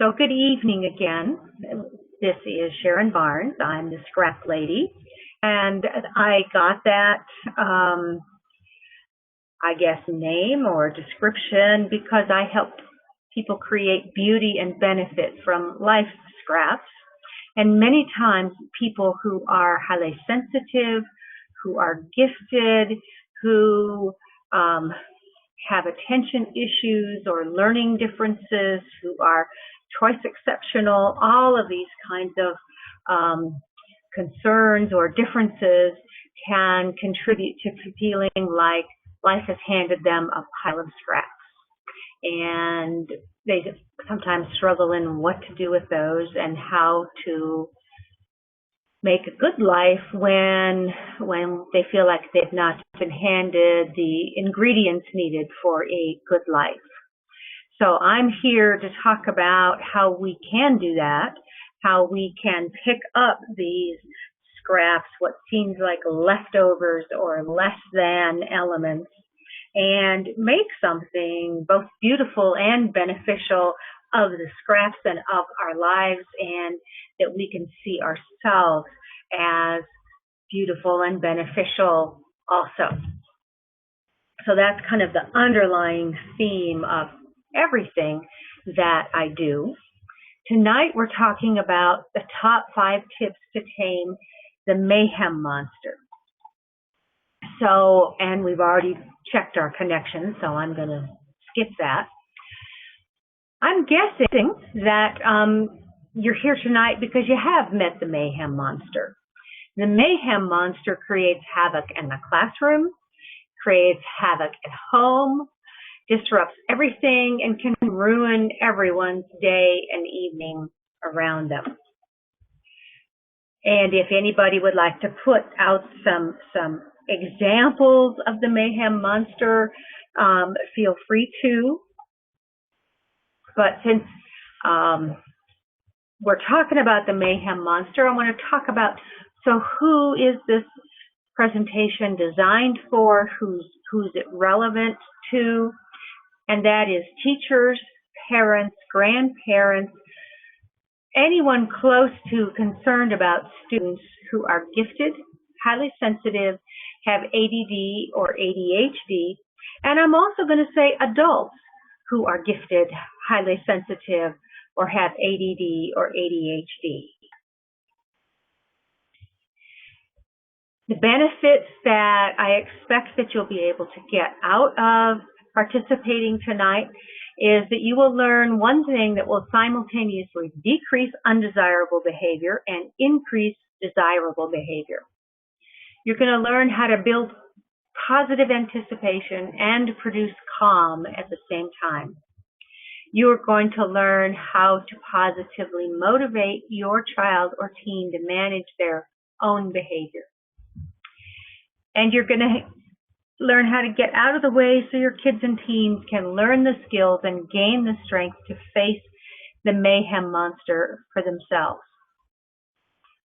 So good evening again. This is Sharon Barnes. I'm the scrap lady. And I got that, name or description because I help people create beauty and benefit from life scraps. And many times people who are highly sensitive, who are gifted, who have attention issues or learning differences, who are choice exceptional, all of these kinds of concerns or differences can contribute to feeling like life has handed them a pile of scraps. And they sometimes struggle in what to do with those and how to make a good life when they feel like they've not been handed the ingredients needed for a good life. So I'm here to talk about how we can do that, how we can pick up these scraps, what seems like leftovers or less than elements, and make something both beautiful and beneficial of the scraps and of our lives, and that we can see ourselves as beautiful and beneficial also. So that's kind of the underlying theme of everything that I do. Tonight we're talking about the top 5 tips to tame the mayhem monster. So, and we've already checked our connection, so I'm going to skip that. I'm guessing that you're here tonight because you have met the mayhem monster. The mayhem monster creates havoc in the classroom, creates havoc at home, disrupts everything, and can ruin everyone's day and evening around them. And if anybody would like to put out some examples of the mayhem monster, feel free to. But since we're talking about the mayhem monster, I want to talk about, so who is this presentation designed for? Who's it relevant to? And that is teachers, parents, grandparents, anyone close to concerned about students who are gifted, highly sensitive, have ADD or ADHD, and I'm also going to say adults who are gifted, highly sensitive, or have ADD or ADHD. The benefits that I expect that you'll be able to get out of participating tonight is that you will learn one thing that will simultaneously decrease undesirable behavior and increase desirable behavior. You're going to learn how to build positive anticipation and produce calm at the same time. You're going to learn how to positively motivate your child or teen to manage their own behavior. And you're going to learn how to get out of the way so your kids and teens can learn the skills and gain the strength to face the mayhem monster for themselves.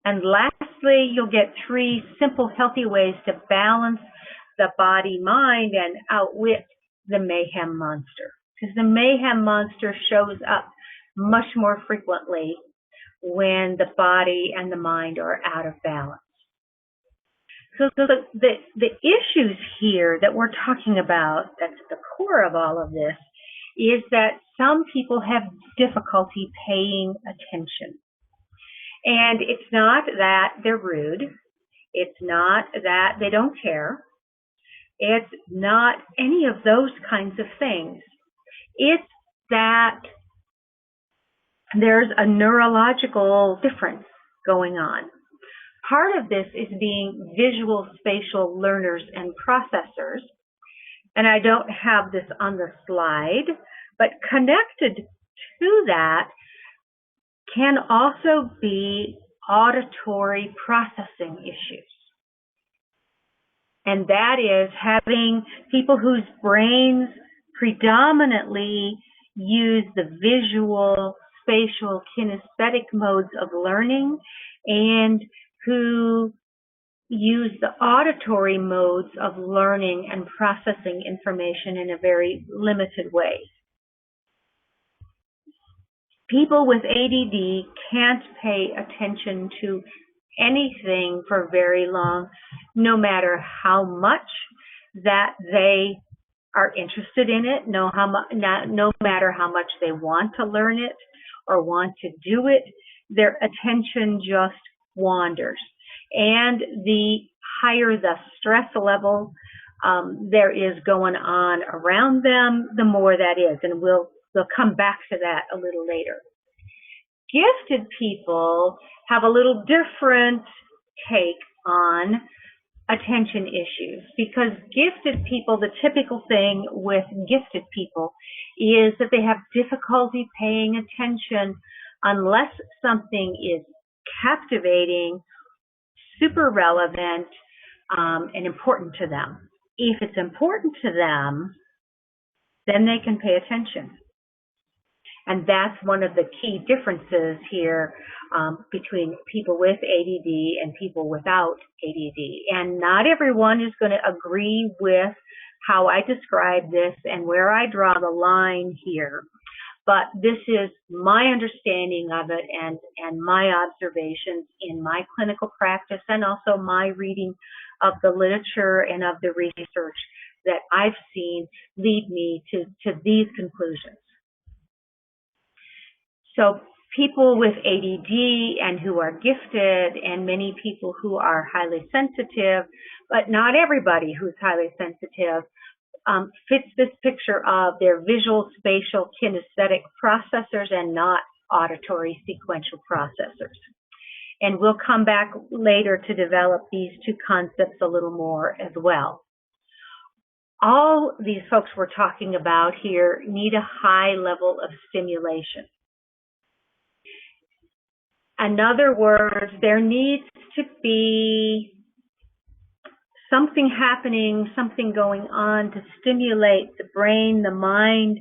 And lastly, you'll get 3 simple, healthy ways to balance the body, mind, and outwit the mayhem monster. Because the mayhem monster shows up much more frequently when the body and the mind are out of balance. So the issues here that we're talking about, that's the core of all of this, is that some people have difficulty paying attention. And it's not that they're rude. It's not that they don't care. It's not any of those kinds of things. It's that there's a neurological difference going on. Part of this is being visual spatial learners and processors, and I don't have this on the slide, but connected to that can also be auditory processing issues. And that is having people whose brains predominantly use the visual, spatial, kinesthetic modes of learning and who use the auditory modes of learning and processing information in a very limited way. People with ADD can't pay attention to anything for very long, no matter how much that they are interested in it, no matter how much they want to learn it or want to do it, their attention just wanders. And the higher the stress level there is going on around them, the more that is. And we'll come back to that a little later. Gifted people have a little different take on attention issues, because gifted people, the typical thing with gifted people is that they have difficulty paying attention unless something is captivating, super relevant, and important to them. If it's important to them, then they can pay attention. And that's one of the key differences here between people with ADD and people without ADD. And not everyone is going to agree with how I describe this and where I draw the line here. But this is my understanding of it and my observations in my clinical practice, and also my reading of the literature and of the research that I've seen lead me to these conclusions. So people with ADD and who are gifted, and many people who are highly sensitive, but not everybody who's highly sensitive, fits this picture of their visual, spatial, kinesthetic processors and not auditory sequential processors. And we'll come back later to develop these two concepts a little more as well. All these folks we're talking about here need a high level of stimulation. In other words, there needs to be something happening, something going on to stimulate the brain, the mind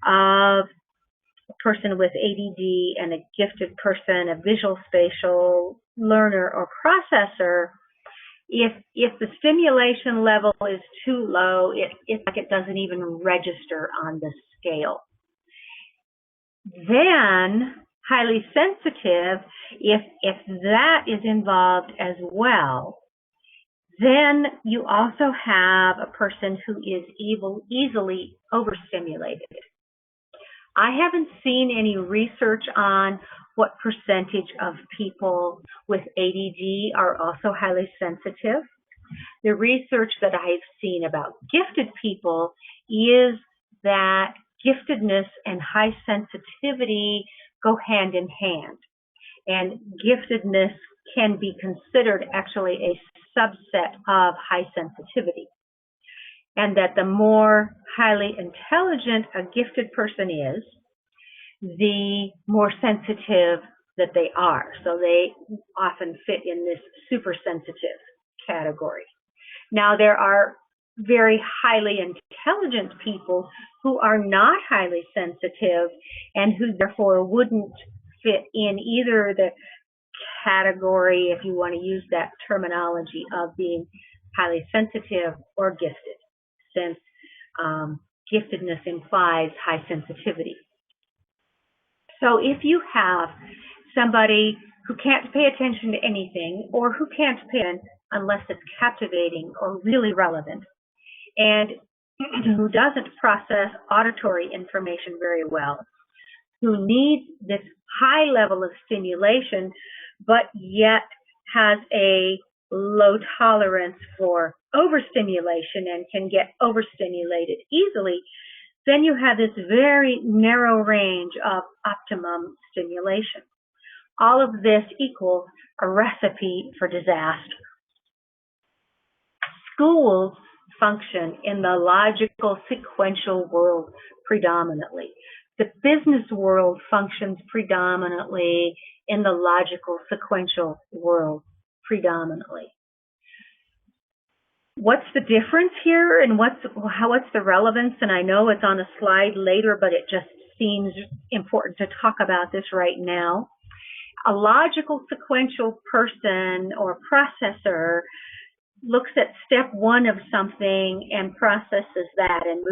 of a person with ADD and a gifted person, a visual spatial learner or processor. If the stimulation level is too low, it's like it doesn't even register on the scale. Then highly sensitive, if that is involved as well, then you also have a person who is easily overstimulated. I haven't seen any research on what percentage of people with ADD are also highly sensitive. The research that I've seen about gifted people is that giftedness and high sensitivity go hand in hand. And giftedness can be considered actually a subset of high sensitivity. And that the more highly intelligent a gifted person is, the more sensitive that they are. So they often fit in this super sensitive category. Now, there are very highly intelligent people who are not highly sensitive and who therefore wouldn't fit in either the category, if you want to use that terminology, of being highly sensitive or gifted, since giftedness implies high sensitivity. So if you have somebody who can't pay attention to anything, or who can't pay attention unless it's captivating or really relevant, and who doesn't process auditory information very well, who needs this high level of stimulation, but yet has a low tolerance for overstimulation and can get overstimulated easily, then you have this very narrow range of optimum stimulation. All of this equals a recipe for disaster. Schools function in the logical sequential world predominantly. The business world functions predominantly in the logical sequential world predominantly. What's the difference here, and what's the relevance? And I know it's on a slide later, but it just seems important to talk about this right now. A logical sequential person or processor looks at step one of something and processes that and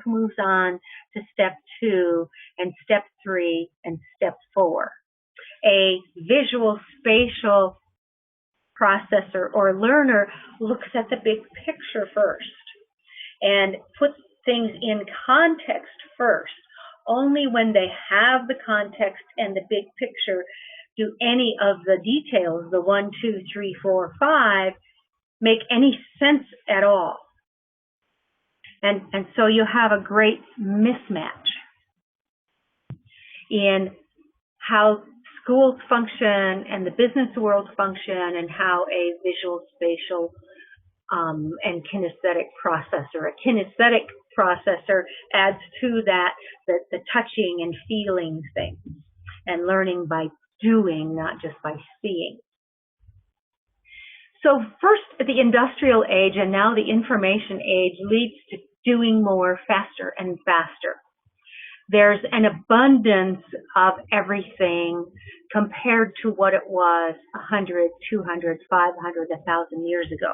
moves on to step two and step three and step four. A visual spatial processor or learner looks at the big picture first and puts things in context first. Only when they have the context and the big picture do any of the details, the 1, 2, 3, 4, 5, make any sense at all. And so you have a great mismatch in how schools function and the business world function and how a visual, spatial, and kinesthetic processor. A kinesthetic processor adds to that the touching and feeling things and learning by doing, not just by seeing. So first, the industrial age and now the information age leads to doing more faster and faster. There's an abundance of everything compared to what it was 100, 200, 500, 1,000 years ago.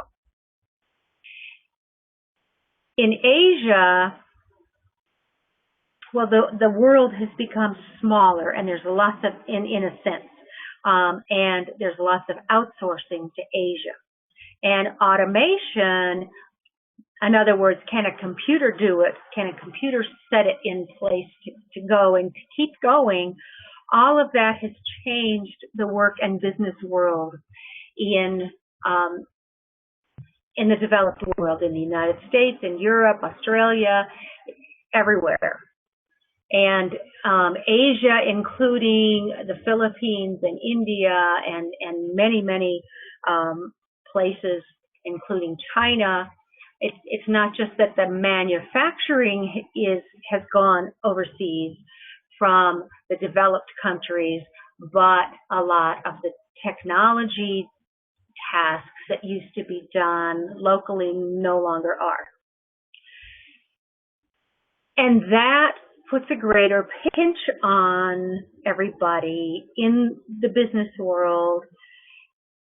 In Asia, well, the world has become smaller, and there's lots of, in a sense, and there's lots of outsourcing to Asia. And automation, in other words, can a computer do it? Can a computer set it in place to go and to keep going? All of that has changed the work and business world in the developed world, in the United States, in Europe, Australia, everywhere. And Asia, including the Philippines and India and many, many places, including China. It's not just that the manufacturing has gone overseas from the developed countries, but a lot of the technology tasks that used to be done locally no longer are. And that puts a greater pinch on everybody in the business world,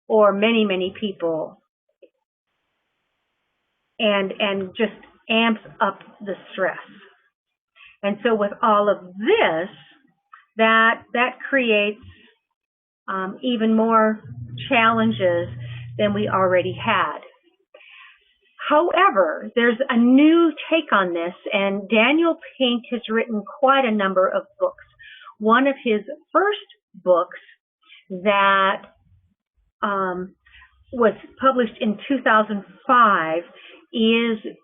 or many, many people, and just amps up the stress. And so with all of this, that creates even more challenges than we already had. However, there's a new take on this, and Daniel Pink has written quite a number of books. One of his first books that was published in 2005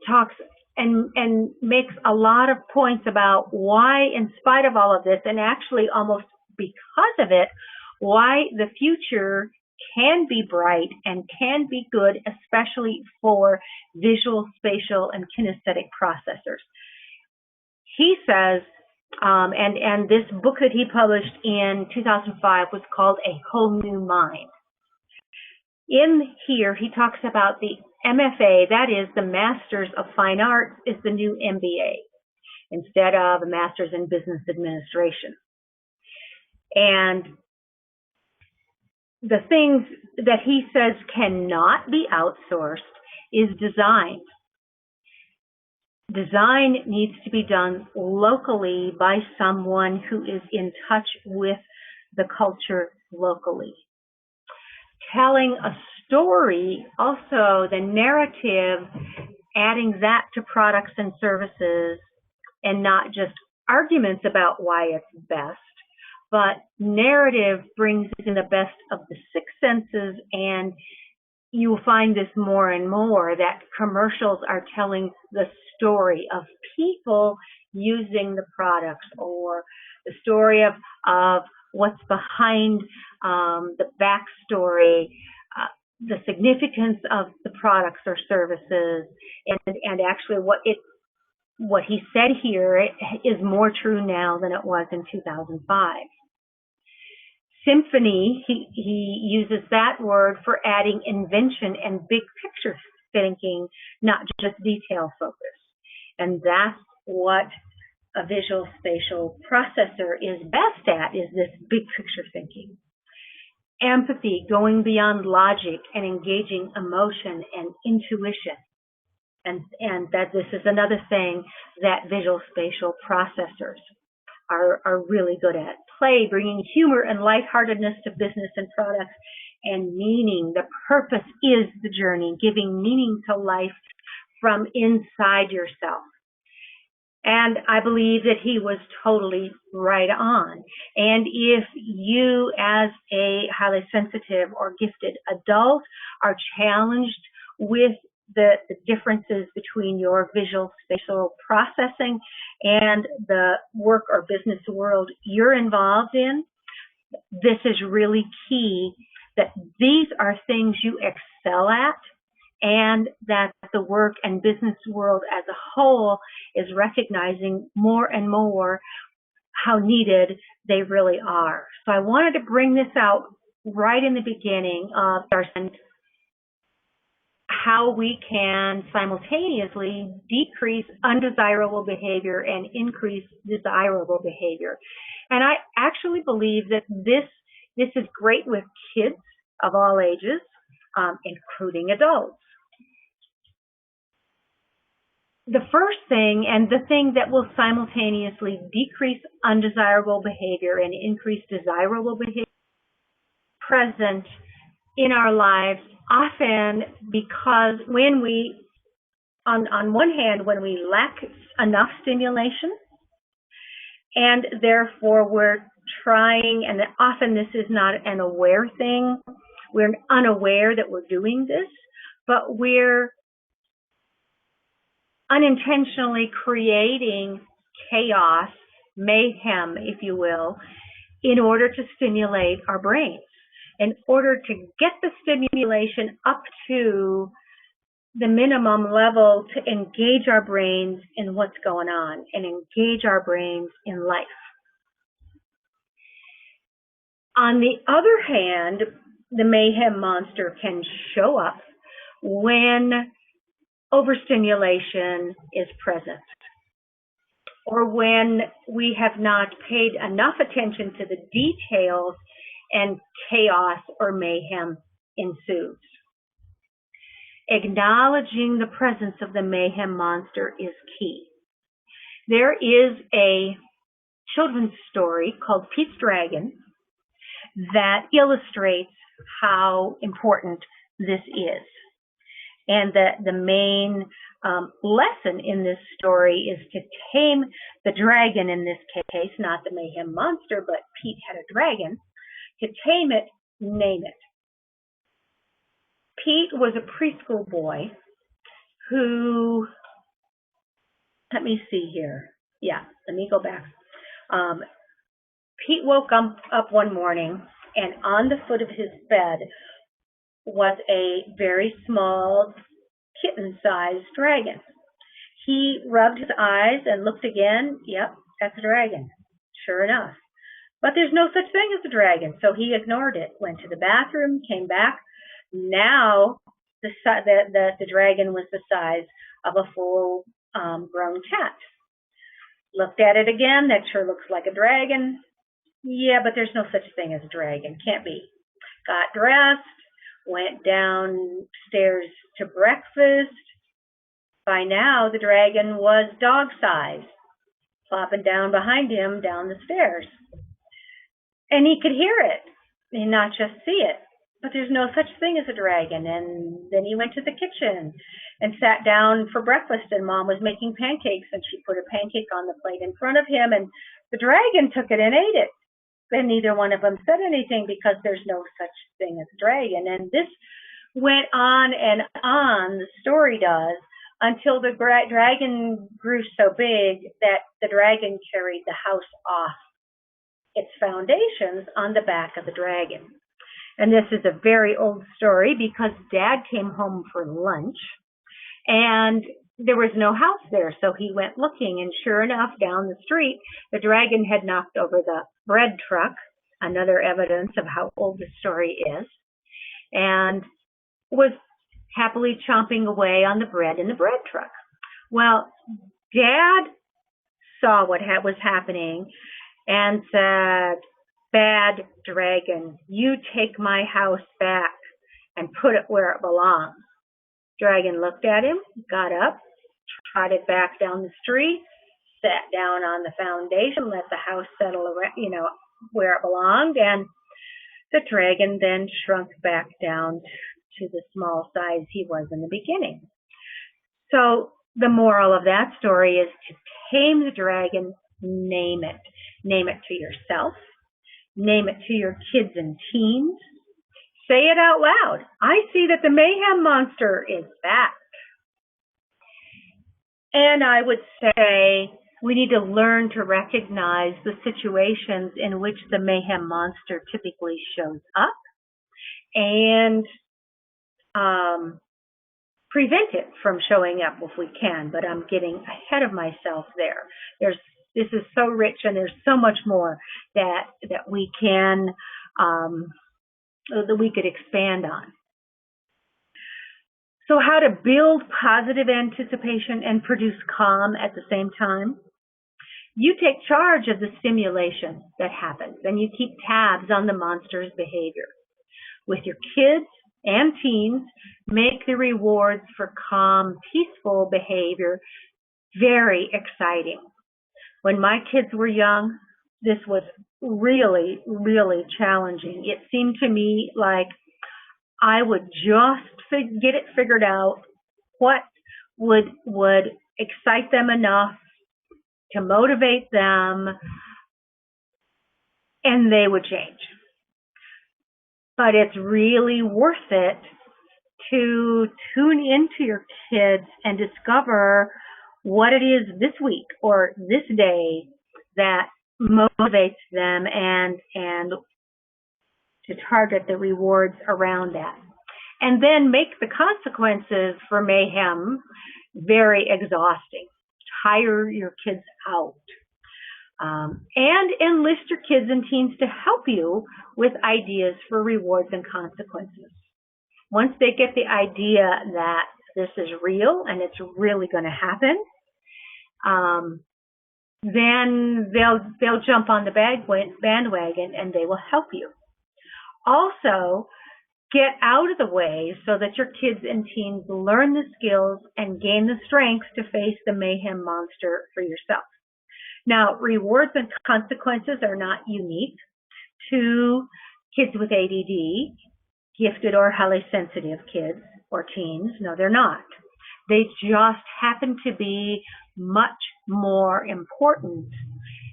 talks and makes a lot of points about why, in spite of all of this, and actually almost because of it, why the future can be bright and can be good, especially for visual, spatial, and kinesthetic processors. He says, and this book that he published in 2005 was called A Whole New Mind. In here, he talks about the MFA, that is the Masters of Fine Arts, is the new MBA, instead of a Master's in Business Administration. And the things that he says cannot be outsourced is design. Design needs to be done locally by someone who is in touch with the culture locally. Telling a story, also the narrative, adding that to products and services, and not just arguments about why it's best, but narrative brings in the best of the six senses, and you will find this more and more, that commercials are telling the story of people using the products, or the story of what's behind the backstory, the significance of the products or services, and actually what he said here is more true now than it was in 2005. Symphony, he uses that word for adding invention and big picture thinking, not just detail focus. And that's what a visual spatial processor is best at, is this big picture thinking. empathy, going beyond logic and engaging emotion and intuition. And that this is another thing that visual spatial processors are really good at. Play, bringing humor and lightheartedness to business and products, and meaning. The purpose is the journey, giving meaning to life from inside yourself. And I believe that he was totally right on. And if you, as a highly sensitive or gifted adult, are challenged with the differences between your visual spatial processing and the work or business world you're involved in, this is really key, that these are things you excel at, and that the work and business world as a whole is recognizing more and more how needed they really are. So I wanted to bring this out right in the beginning of our how we can simultaneously decrease undesirable behavior and increase desirable behavior. And I actually believe that this is great with kids of all ages, including adults. The first thing, and the thing that will simultaneously decrease undesirable behavior and increase desirable behavior, present in our lives, often because when we, on one hand, when we lack enough stimulation, and therefore we're trying, and often this is not an aware thing, we're unaware that we're doing this, but we're unintentionally creating chaos, mayhem, if you will, in order to stimulate our brains. In order to get the stimulation up to the minimum level to engage our brains in what's going on and engage our brains in life. On the other hand, the mayhem monster can show up when overstimulation is present, or when we have not paid enough attention to the details and chaos or mayhem ensues. Acknowledging the presence of the mayhem monster is key. There is a children's story called Pete's Dragon that illustrates how important this is. And the main lesson in this story is to tame the dragon, in this case, not the mayhem monster, but Pete had a dragon. To tame it, name it. Pete was a preschool boy who, let me see here. Yeah, let me go back. Pete woke up one morning, and on the foot of his bed was a very small, kitten-sized dragon. He rubbed his eyes and looked again. Yep, that's a dragon. Sure enough. But there's no such thing as a dragon, so he ignored it, went to the bathroom, came back. Now the dragon was the size of a full grown cat. Looked at it again. That sure looks like a dragon. Yeah, but there's no such thing as a dragon. Can't be. Got dressed, went downstairs to breakfast. By now, the dragon was dog-sized, plopping down behind him down the stairs. And he could hear it, and not just see it. But there's no such thing as a dragon. And then he went to the kitchen and sat down for breakfast, and Mom was making pancakes, and she put a pancake on the plate in front of him, and the dragon took it and ate it. And neither one of them said anything, because there's no such thing as a dragon. And this went on and on, the story does, until the dragon grew so big that the dragon carried the house off its foundations on the back of the dragon. And this is a very old story, because Dad came home for lunch and there was no house there. So he went looking, and sure enough, down the street, the dragon had knocked over the bread truck, another evidence of how old the story is, and was happily chomping away on the bread in the bread truck. Well, Dad saw what was happening and said, Bad dragon, you take my house back and put it where it belongs. Dragon looked at him, got up, trotted back down the street, sat down on the foundation, let the house settle around, where it belonged, and the dragon then shrunk back down to the small size he was in the beginning. So the moral of that story is to tame the dragon, name it. Name it to yourself. Name it to your kids and teens. Say it out loud. I see that the mayhem monster is back. And I would say we need to learn to recognize the situations in which the mayhem monster typically shows up and prevent it from showing up if we can. But I'm getting ahead of myself there. This is so rich, and there's so much more that we can that we could expand on. So how to build positive anticipation and produce calm at the same time? You take charge of the stimulation that happens, and you keep tabs on the monster's behavior. With your kids and teens, make the rewards for calm, peaceful behavior very exciting. When my kids were young, this was really, really challenging. It seemed to me like I would just get it figured out what would excite them enough to motivate them, and they would change. But it's really worth it to tune into your kids and discover what it is this week or this day that motivates them and to target the rewards around that. And then make the consequences for mayhem very exhausting. Tire your kids out. And enlist your kids and teens to help you with ideas for rewards and consequences. Once they get the idea that this is real and it's really going to happen, then they'll jump on the bandwagon and they will help you. Also, get out of the way so that your kids and teens learn the skills and gain the strength to face the mayhem monster for yourself. Now, rewards and consequences are not unique to kids with ADD, gifted or highly sensitive kids or teens. No, they're not. They just happen to be much more important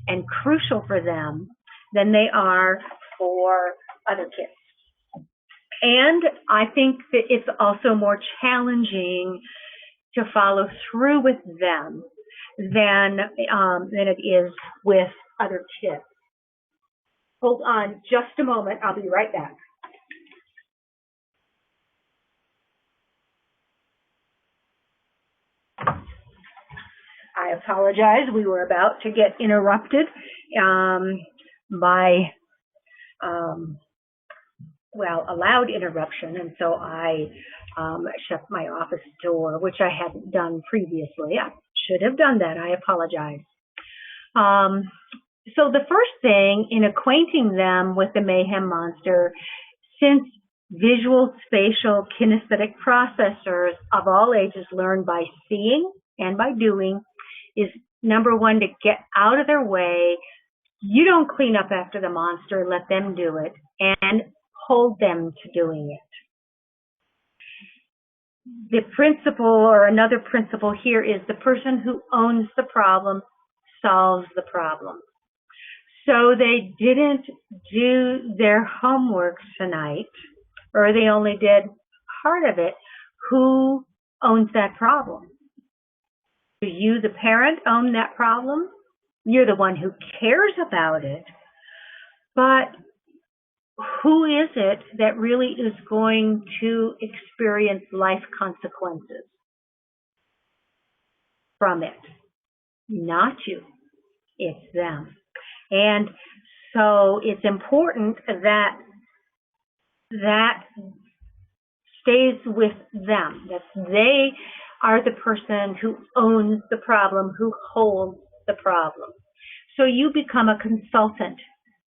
and crucial for them than they are for other kids. And I think that it's also more challenging to follow through with them than it is with other kids. Hold on just a moment. I'll be right back. I apologize. We were about to get interrupted by a loud interruption, and so I shut my office door, which I hadn't done previously. I should have done that. I apologize. So the first thing in acquainting them with the mayhem monster, since visual, spatial, kinesthetic processors of all ages learn by seeing and by doing, is number one, to get out of their way. You don't clean up after the monster, let them do it, and hold them to doing it. The principle, or another principle here, is the person who owns the problem solves the problem. So they didn't do their homework tonight, or they only did part of it. Who owns that problem? Do you, the parent, own that problem? You're the one who cares about it. But who is it that really is going to experience life consequences from it? Not you. It's them. And so it's important that that stays with them, that they are the person who owns the problem, who holds the problem. So you become a consultant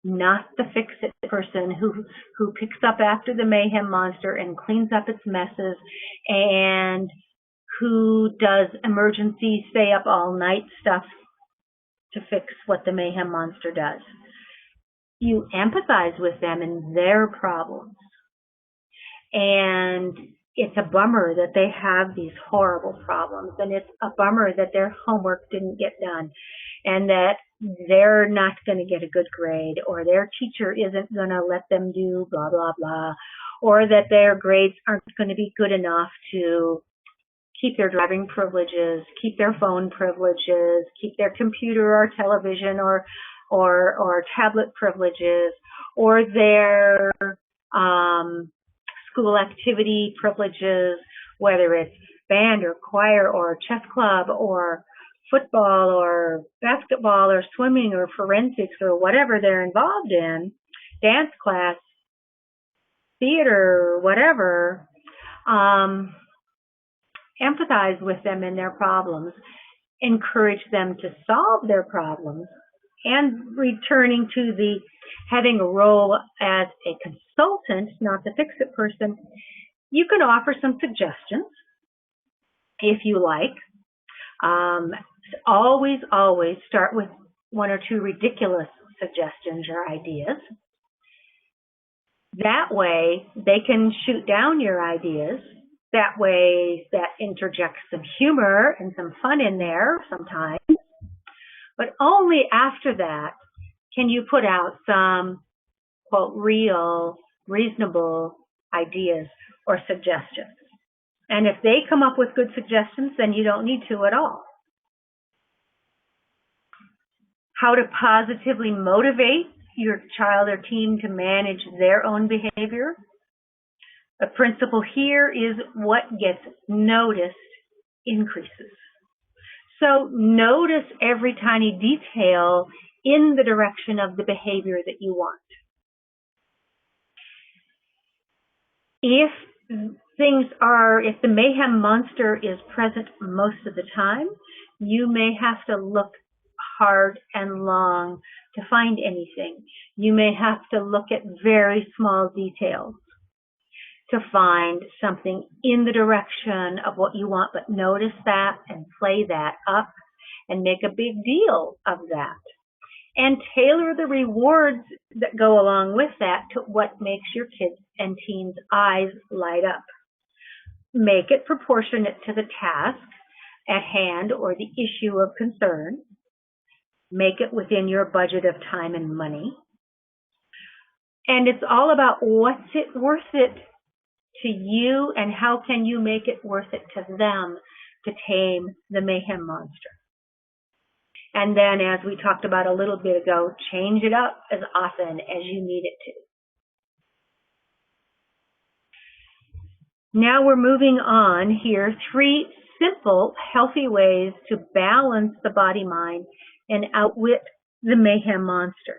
not the fix-it person who picks up after the mayhem monster and cleans up its messes and who does emergency stay up all night stuff to fix what the mayhem monster does. You empathize with them and their problems. And it's a bummer that they have these horrible problems, and it's a bummer that their homework didn't get done, and that they're not going to get a good grade, or their teacher isn't going to let them do blah, blah, blah, or that their grades aren't going to be good enough to keep their driving privileges, keep their phone privileges, keep their computer or television or tablet privileges, or their school activity privileges, whether it's band or choir or chess club or football or basketball or swimming or forensics or whatever they're involved in, dance class, theater, whatever. Empathize with them in their problems, encourage them to solve their problems, and returning to the having a role as a consultant, not the fix-it person, you can offer some suggestions if you like. Always start with one or two ridiculous suggestions or ideas. That way they can shoot down your ideas. That way that interjects some humor and some fun in there sometimes. But only after that can you put out some, quote, real, reasonable ideas or suggestions. And if they come up with good suggestions, then you don't need to at all. How to positively motivate your child or teen to manage their own behavior. The principle here is what gets noticed increases. So notice every tiny detail in the direction of the behavior that you want. If the mayhem monster is present most of the time, you may have to look hard and long to find anything. You may have to look at very small details to find something in the direction of what you want, but notice that and play that up and make a big deal of that. And tailor the rewards that go along with that to what makes your kids and teens' eyes light up. Make it proportionate to the task at hand or the issue of concern. Make it within your budget of time and money. And it's all about what's it worth it to you and how can you make it worth it to them to tame the mayhem monster. And then, as we talked about a little bit ago, change it up as often as you need it to. Now we're moving on here. 3 simple, healthy ways to balance the body-mind and outwit the mayhem monster.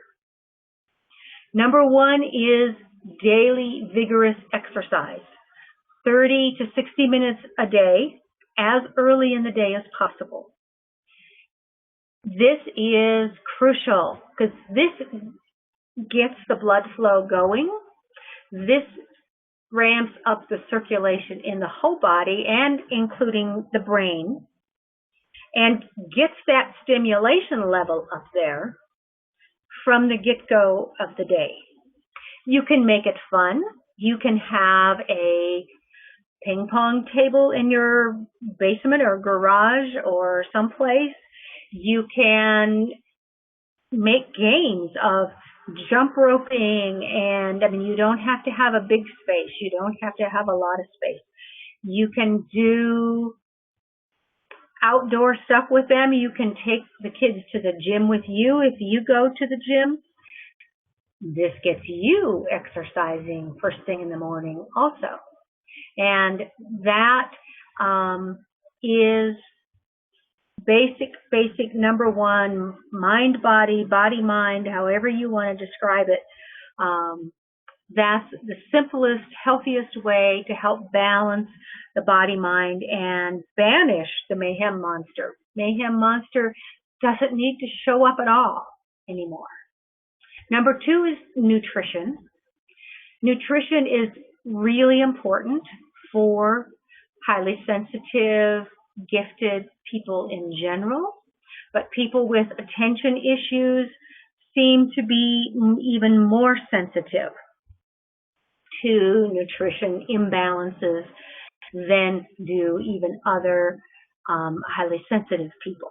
Number 1 is daily vigorous exercise. 30 to 60 minutes a day, as early in the day as possible. This is crucial because this gets the blood flow going. This ramps up the circulation in the whole body and including the brain and gets that stimulation level up there from the get-go of the day. You can make it fun. You can have a ping pong table in your basement or garage or someplace. You can make games of jump roping, and you don't have to have a big space. You don't have to have a lot of space. You can do outdoor stuff with them. You can take the kids to the gym with you if you go to the gym. This gets you exercising first thing in the morning also. And that is basic number 1, mind, body, mind, however you want to describe it. That's the simplest, healthiest way to help balance the body, mind, and banish the mayhem monster. Mayhem monster doesn't need to show up at all anymore. Number 2 is nutrition. Nutrition is really important for highly sensitive, gifted people in general, but people with attention issues seem to be even more sensitive to nutrition imbalances than do even other highly sensitive people.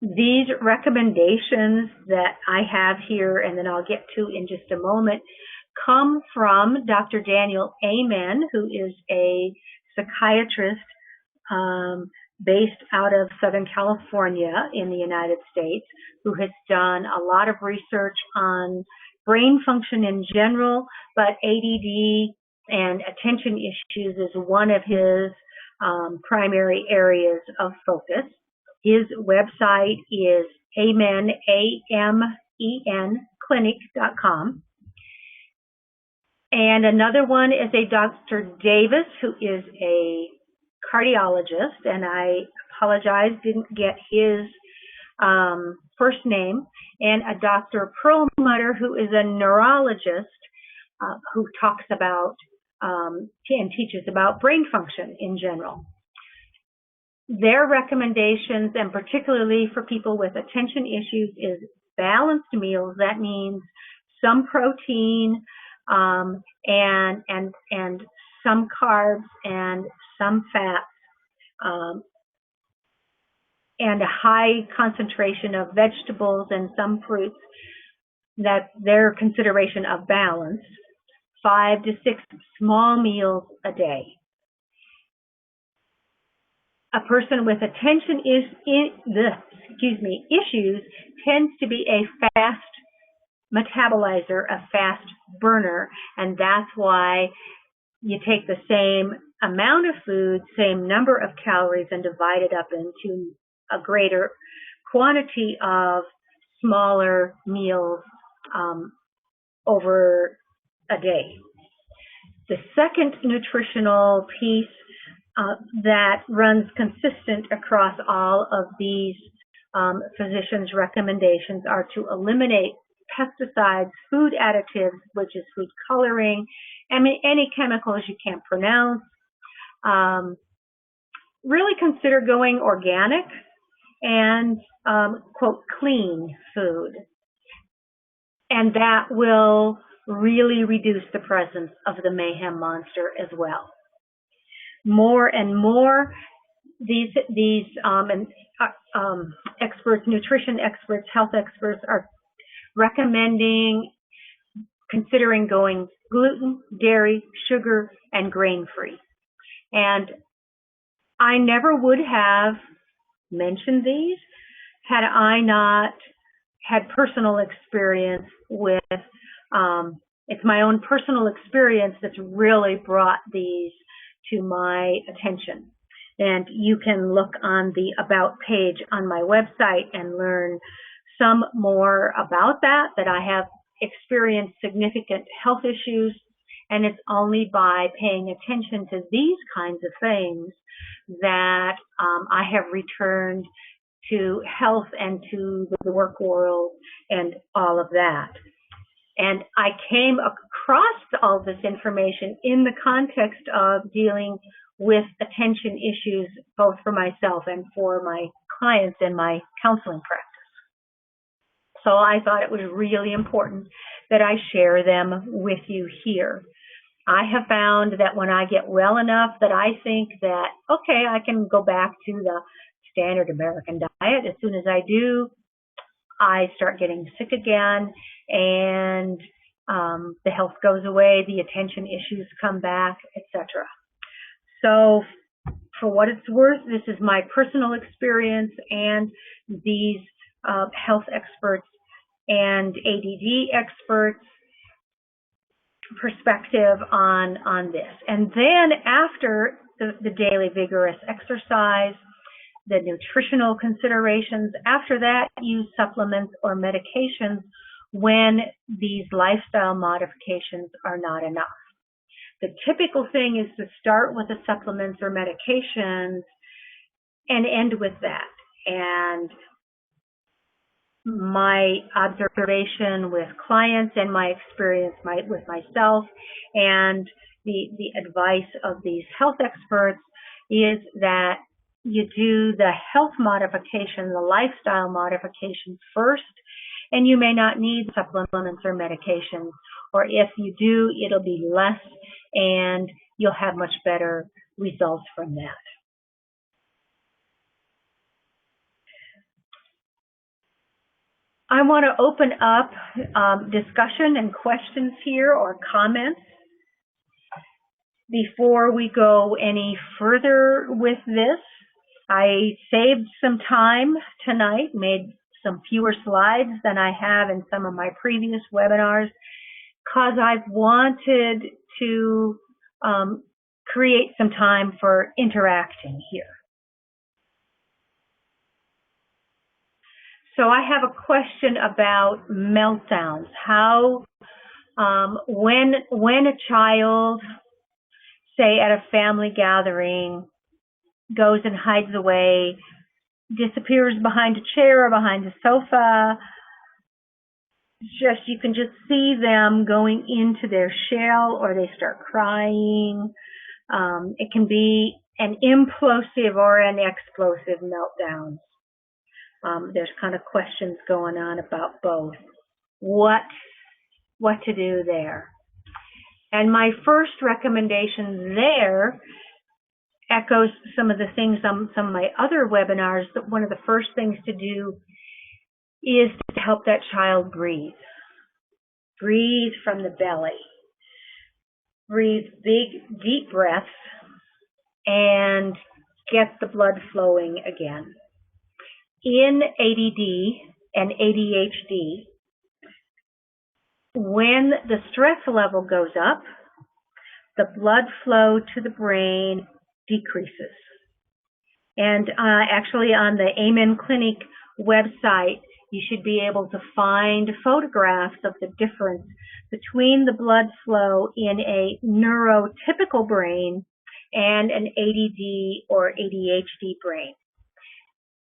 These recommendations that I have here, and then I'll get to in just a moment, come from Dr. Daniel Amen, who is a psychiatrist based out of Southern California in the United States, who has done a lot of research on brain function in general, but ADD and attention issues is one of his primary areas of focus. His website is amen, A-M-E-N, clinic.com. And another one is a Dr. Davis, who is a cardiologist, and I apologize, didn't get his first name, and a Dr. Perlmutter, who is a neurologist who talks about and teaches about brain function in general. Their recommendations, and particularly for people with attention issues, is balanced meals. That means some protein and some carbs and some fats, and a high concentration of vegetables and some fruits. That's their consideration of balance. 5 to 6 small meals a day. A person with attention issues tends to be a fast metabolizer, a fast burner, and that's why you take the same amount of food, same number of calories, and divide it up into a greater quantity of smaller meals over a day. The second nutritional piece that runs consistent across all of these physicians' recommendations are to eliminate pesticides, food additives, which is food coloring, any chemicals you can't pronounce. Really consider going organic and, quote, clean food. And that will really reduce the presence of the mayhem monster as well. More and more, these experts, nutrition experts, health experts are recommending considering going gluten, dairy, sugar, and grain-free. And I never would have mentioned these had I not had personal experience with, it's my own personal experience that's really brought these to my attention. And you can look on the About page on my website and learn some more about that I have experienced significant health issues, and it's only by paying attention to these kinds of things that I have returned to health and to the work world and all of that. And I came across all this information in the context of dealing with attention issues, both for myself and for my clients in my counseling practice. So I thought it was really important that I share them with you here. I have found that when I get well enough that I think that, okay, I can go back to the standard American diet. As soon as I do, I start getting sick again, and the health goes away, the attention issues come back, etc. So for what it's worth, this is my personal experience and these health experts and ADD experts' perspective on this. And then after the daily vigorous exercise, the nutritional considerations, after that, use supplements or medications when these lifestyle modifications are not enough. The typical thing is to start with the supplements or medications and end with that. And my observation with clients and my experience with myself and the advice of these health experts is that you do the health modification, the lifestyle modification first, and you may not need supplements or medications, or if you do, it'll be less and you'll have much better results from that. I want to open up discussion and questions here or comments. Before we go any further with this, I saved some time tonight, made some fewer slides than I have in some of my previous webinars, because I've wanted to create some time for interacting here. So I have a question about meltdowns. How, when a child, say at a family gathering, goes and hides away, disappears behind a chair or behind a sofa, you can just see them going into their shell, or they start crying. It can be an implosive or an explosive meltdown. There's kind of questions going on about both. What to do there? And my first recommendation there echoes some of the things on some of my other webinars, that one of the first things to do is to help that child breathe. Breathe from the belly. Breathe big, deep breaths and get the blood flowing again. In ADD and ADHD, when the stress level goes up, the blood flow to the brain decreases. And actually on the Amen Clinic website, you should be able to find photographs of the difference between the blood flow in a neurotypical brain and an ADD or ADHD brain.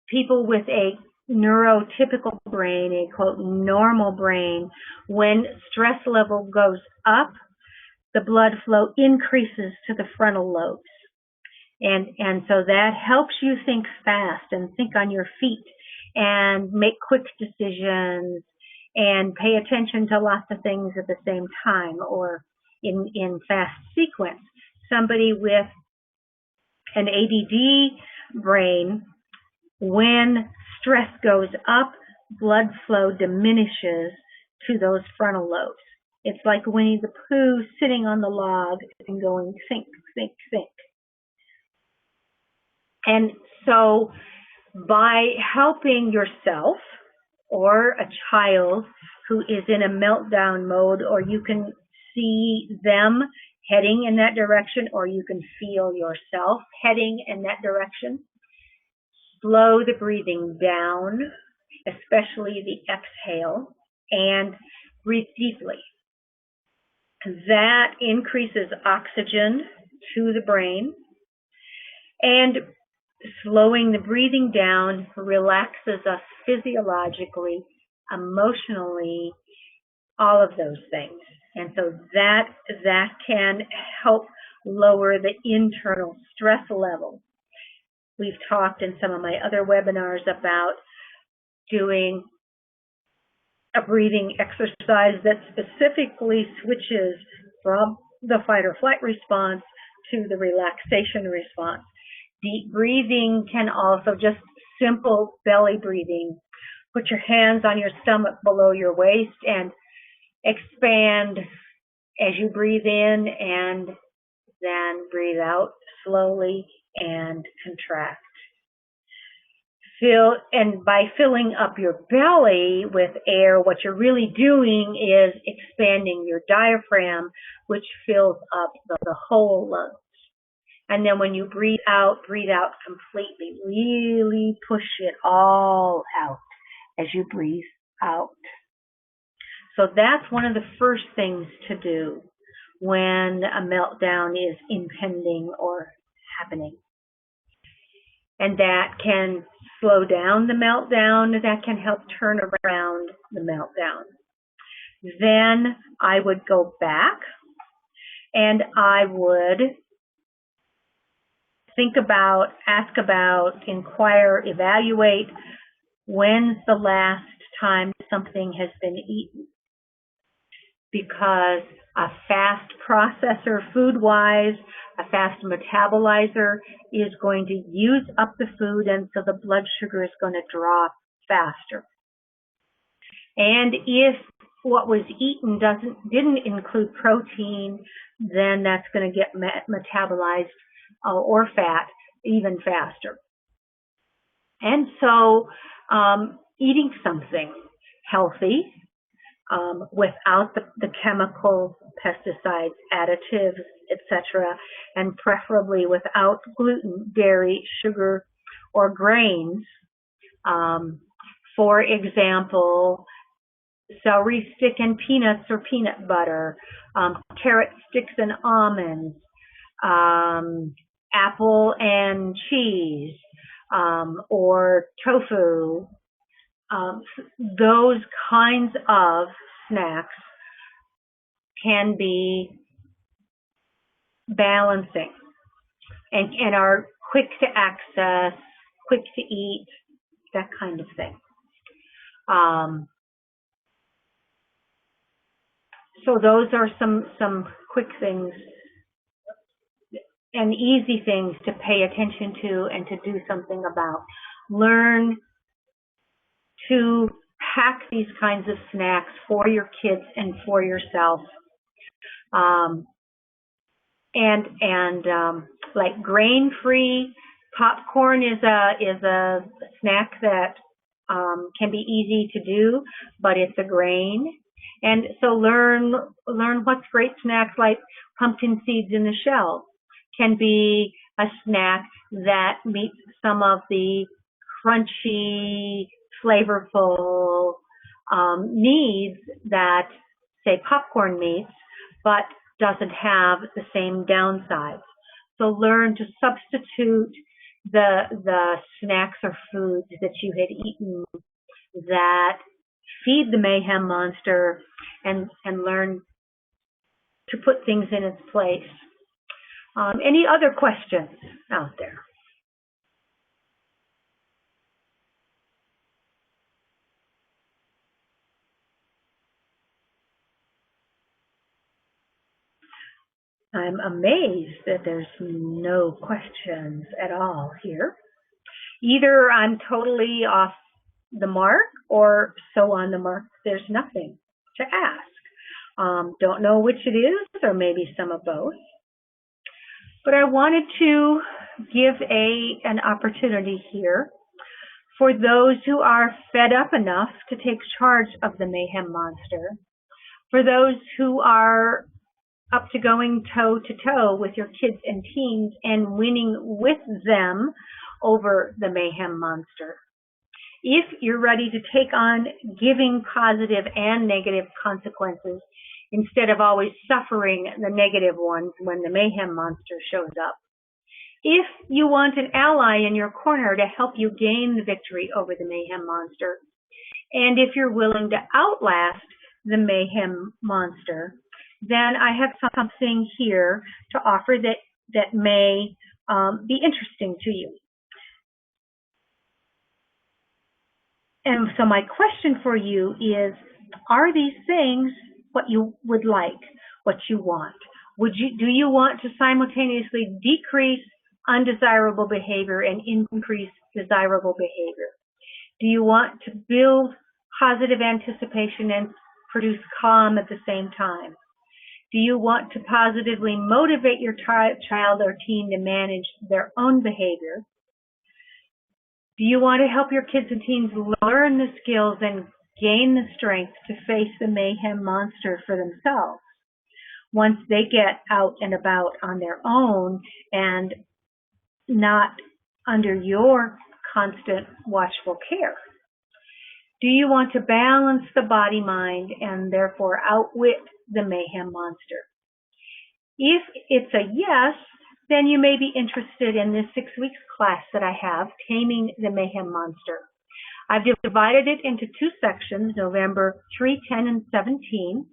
People with a neurotypical brain, a quote normal brain, when stress level goes up, the blood flow increases to the frontal lobes. And so that helps you think fast and think on your feet and make quick decisions and pay attention to lots of things at the same time or in fast sequence. Somebody with an ADD brain, when stress goes up, blood flow diminishes to those frontal lobes. It's like Winnie the Pooh sitting on the log and going, think, think, think. And so by helping yourself or a child who is in a meltdown mode, or you can see them heading in that direction, or you can feel yourself heading in that direction, slow the breathing down, especially the exhale, and breathe deeply. That increases oxygen to the brain, and slowing the breathing down relaxes us physiologically, emotionally, all of those things. And so that can help lower the internal stress level. We've talked in some of my other webinars about doing a breathing exercise that specifically switches from the fight or flight response to the relaxation response. Deep breathing can also, just simple belly breathing. Put your hands on your stomach below your waist and expand as you breathe in, and then breathe out slowly and contract. And by filling up your belly with air, what you're really doing is expanding your diaphragm, which fills up the whole lungs. And then when you breathe out completely. Really push it all out as you breathe out. So that's one of the first things to do when a meltdown is impending or happening. And that can slow down the meltdown, that can help turn around the meltdown. Then I would go back and I would think about, ask about, inquire, evaluate, when's the last time something has been eaten? Because a fast processor food-wise, a fast metabolizer is going to use up the food, and so the blood sugar is going to drop faster. And if what was eaten didn't include protein, then that's going to get metabolized or fat even faster. And so eating something healthy without the chemicals, pesticides, additives, etc., and preferably without gluten, dairy, sugar, or grains. For example, celery stick and peanuts or peanut butter, carrot sticks and almonds, apple and cheese, or tofu. Those kinds of snacks can be balancing and are quick to access, quick to eat, that kind of thing. So those are some quick things and easy things to pay attention to and to do something about. Learn to pack these kinds of snacks for your kids and for yourself. Like grain-free popcorn is a snack that can be easy to do, but it's a grain. And so learn what's great snacks like pumpkin seeds in the shell can be a snack that meets some of the crunchy, flavorful needs that, say, popcorn meets, but doesn't have the same downsides. So learn to substitute the snacks or foods that you had eaten that feed the mayhem monster and learn to put things in its place. Any other questions out there? I'm amazed that there's no questions at all here. Either I'm totally off the mark or so on the mark there's nothing to ask. Don't know which it is, or maybe some of both. But I wanted to give an opportunity here for those who are fed up enough to take charge of the mayhem monster, for those who are up to going toe-to-toe with your kids and teens and winning with them over the mayhem monster. If you're ready to take on giving positive and negative consequences instead of always suffering the negative ones when the mayhem monster shows up. If you want an ally in your corner to help you gain the victory over the mayhem monster, and if you're willing to outlast the mayhem monster, then I have something here to offer that may be interesting to you. And so my question for you is, are these things what you would like, what you want? Do you want to simultaneously decrease undesirable behavior and increase desirable behavior? Do you want to build positive anticipation and produce calm at the same time? Do you want to positively motivate your child or teen to manage their own behavior? Do you want to help your kids and teens learn the skills and gain the strength to face the mayhem monster for themselves once they get out and about on their own and not under your constant watchful care? Do you want to balance the body-mind and therefore outwit the mayhem monster? If it's a yes, then you may be interested in this 6 weeks class that I have, Taming the Mayhem Monster. I've divided it into 2 sections, November 3, 10, and 17,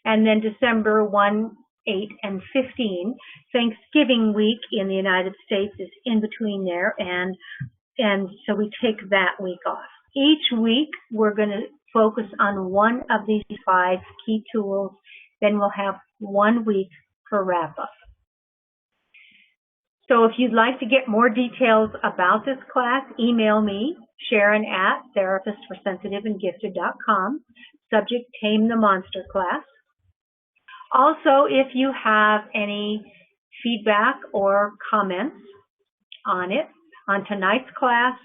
and then December 1, 8, and 15. Thanksgiving week in the United States is in between there, and so we take that week off. Each week, we're going to focus on one of these 5 key tools. Then we'll have 1 week for wrap-up. So if you'd like to get more details about this class, email me, Sharon at therapistforsensitiveandgifted.com. Subject, Tame the Monster class. Also, if you have any feedback or comments on it, on tonight's class,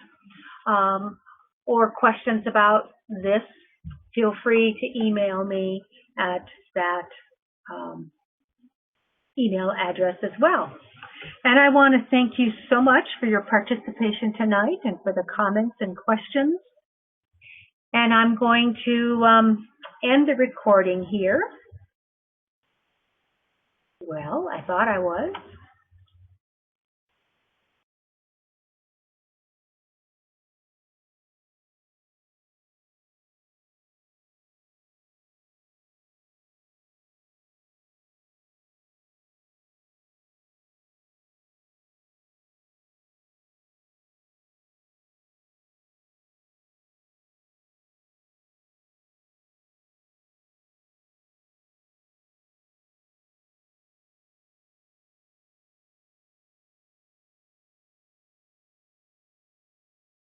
or questions about this, feel free to email me at that email address as well. And I want to thank you so much for your participation tonight and for the comments and questions. And I'm going to end the recording here. Well, I thought I was.